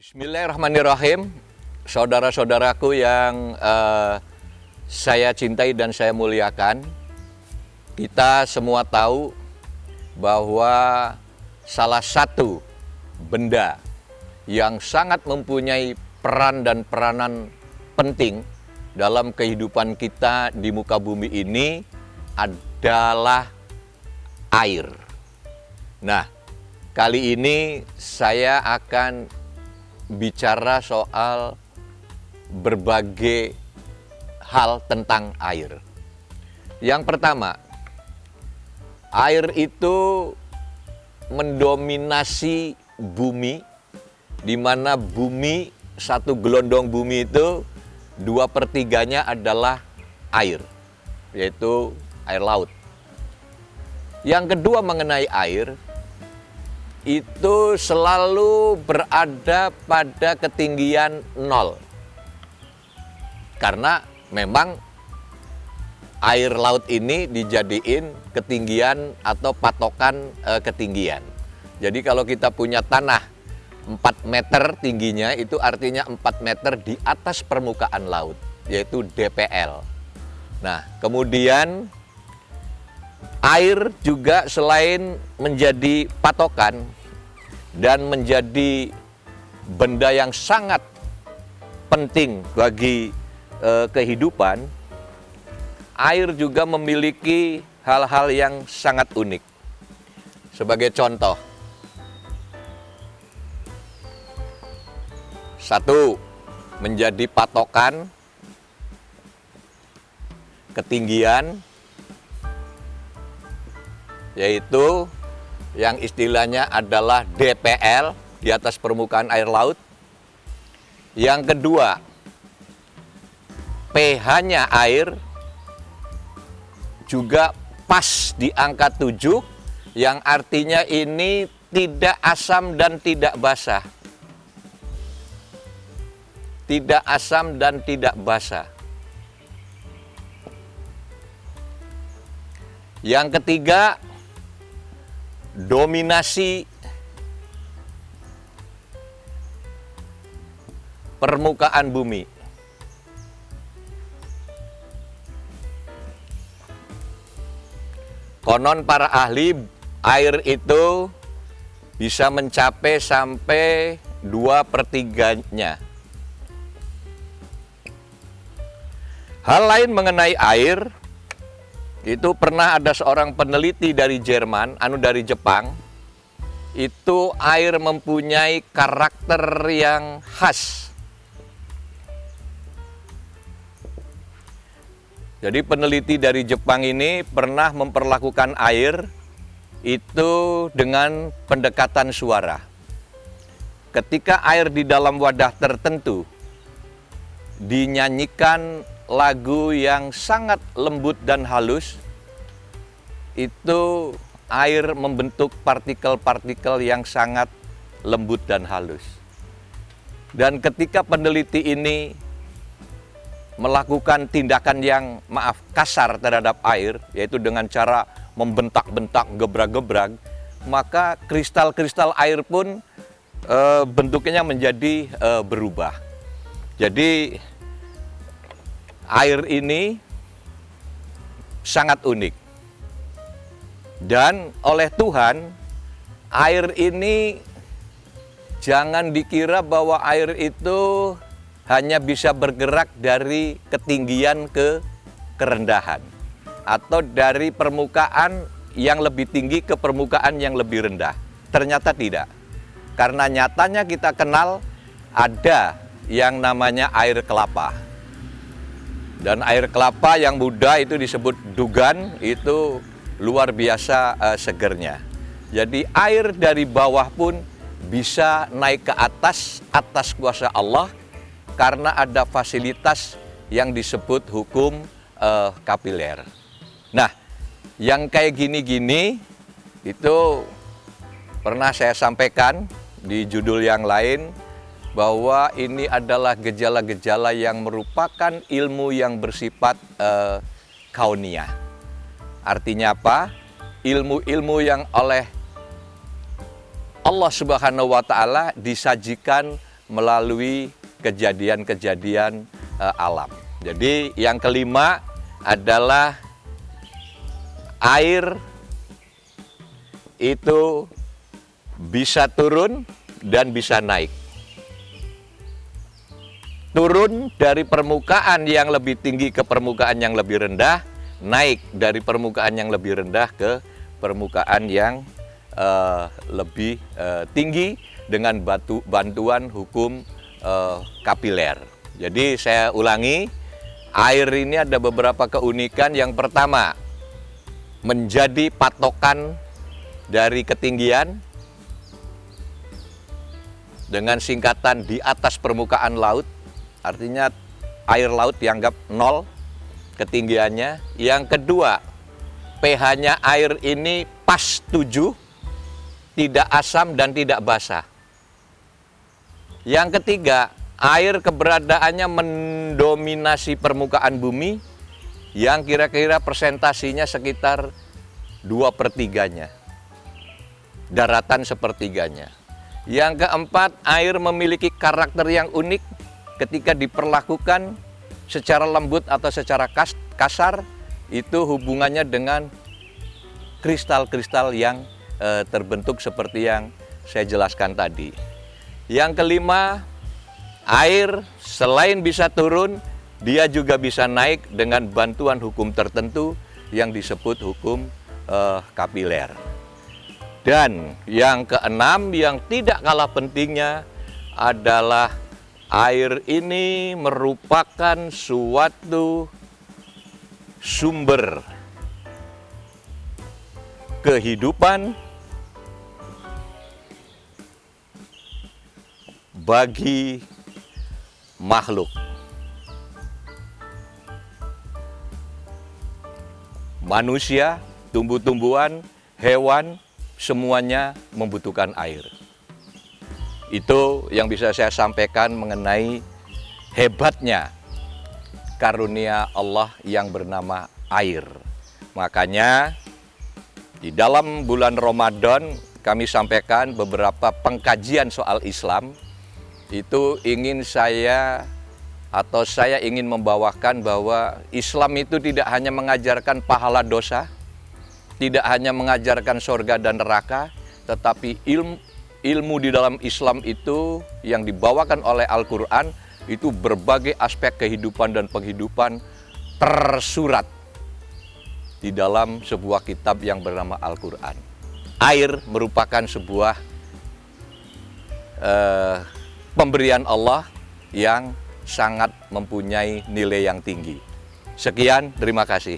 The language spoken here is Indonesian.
Bismillahirrahmanirrahim. Saudara-saudaraku yang saya cintai dan saya muliakan, kita semua tahu bahwa salah satu benda yang sangat mempunyai peran dan peranan penting dalam kehidupan kita di muka bumi ini adalah air. Nah, kali ini saya akan bicara soal berbagai hal tentang air. Yang pertama, air itu mendominasi bumi, di mana bumi, satu gelondong bumi itu 2/3-nya adalah air, yaitu air laut. Yang kedua mengenai air, itu selalu berada pada ketinggian 0. Karena memang air laut ini dijadiin ketinggian atau patokan ketinggian. Jadi kalau kita punya tanah 4 meter tingginya, itu artinya 4 meter di atas permukaan laut, yaitu DPL. Nah, kemudian air juga selain menjadi patokan dan menjadi benda yang sangat penting bagi kehidupan, air juga memiliki hal-hal yang sangat unik. Sebagai contoh, satu, menjadi patokan ketinggian, yaitu yang istilahnya adalah DPL, di atas permukaan air laut. Yang kedua, pH-nya air juga pas di angka 7, yang artinya ini tidak asam dan tidak basah. Tidak asam dan tidak basah. Yang ketiga, dominasi permukaan bumi. Konon para ahli, air itu bisa mencapai sampai 2/3-nya. Hal lain mengenai air, itu pernah ada seorang peneliti dari Jerman, dari Jepang, itu air mempunyai karakter yang khas. Jadi peneliti dari Jepang ini pernah memperlakukan air itu dengan pendekatan suara. Ketika air di dalam wadah tertentu dinyanyikan lagu yang sangat lembut dan halus, itu air membentuk partikel-partikel yang sangat lembut dan halus. Dan ketika peneliti ini melakukan tindakan yang kasar terhadap air, yaitu dengan cara membentak-bentak, gebrak-gebrak, maka kristal-kristal air pun bentuknya menjadi berubah. Jadi air ini sangat unik. Dan oleh Tuhan, air ini jangan dikira bahwa air itu hanya bisa bergerak dari ketinggian ke kerendahan, atau dari permukaan yang lebih tinggi ke permukaan yang lebih rendah. Ternyata tidak. Karena nyatanya kita kenal ada yang namanya air kelapa. Dan air kelapa yang muda itu disebut dugan, itu luar biasa segernya. Jadi air dari bawah pun bisa naik ke atas kuasa Allah, karena ada fasilitas yang disebut hukum kapiler. Nah, yang kayak gini-gini itu pernah saya sampaikan di judul yang lain, bahwa ini adalah gejala-gejala yang merupakan ilmu yang bersifat kauniyah. Artinya apa? Ilmu-ilmu yang oleh Allah Subhanahu wa Ta'ala disajikan melalui kejadian-kejadian alam. Jadi yang kelima adalah air itu bisa turun dan bisa naik. Turun dari permukaan yang lebih tinggi ke permukaan yang lebih rendah, naik dari permukaan yang lebih rendah ke permukaan yang lebih tinggi dengan bantuan hukum kapiler. Jadi saya ulangi, air ini ada beberapa keunikan. Yang pertama, menjadi patokan dari ketinggian dengan singkatan di atas permukaan laut. Artinya air laut dianggap 0 ketinggiannya. Yang kedua, pH-nya air ini pas 7, tidak asam dan tidak basah. Yang ketiga, air keberadaannya mendominasi permukaan bumi yang kira-kira persentasinya sekitar 2/3-nya. Daratan sepertiganya. Yang keempat, air memiliki karakter yang unik ketika diperlakukan secara lembut atau secara kasar, itu hubungannya dengan kristal-kristal yang terbentuk seperti yang saya jelaskan tadi. Yang kelima, air selain bisa turun, dia juga bisa naik dengan bantuan hukum tertentu yang disebut hukum kapiler. Dan yang keenam, yang tidak kalah pentingnya adalah air ini merupakan suatu sumber kehidupan bagi makhluk. Manusia, tumbuh-tumbuhan, hewan, semuanya membutuhkan air. Itu yang bisa saya sampaikan mengenai hebatnya karunia Allah yang bernama air. Makanya di dalam bulan Ramadan kami sampaikan beberapa pengkajian soal Islam. Itu saya ingin membawakan bahwa Islam itu tidak hanya mengajarkan pahala dosa, tidak hanya mengajarkan surga dan neraka, tetapi ilmu di dalam Islam itu yang dibawakan oleh Al-Quran itu berbagai aspek kehidupan dan penghidupan tersurat di dalam sebuah kitab yang bernama Al-Quran. Air merupakan sebuah pemberian Allah yang sangat mempunyai nilai yang tinggi. Sekian, terima kasih.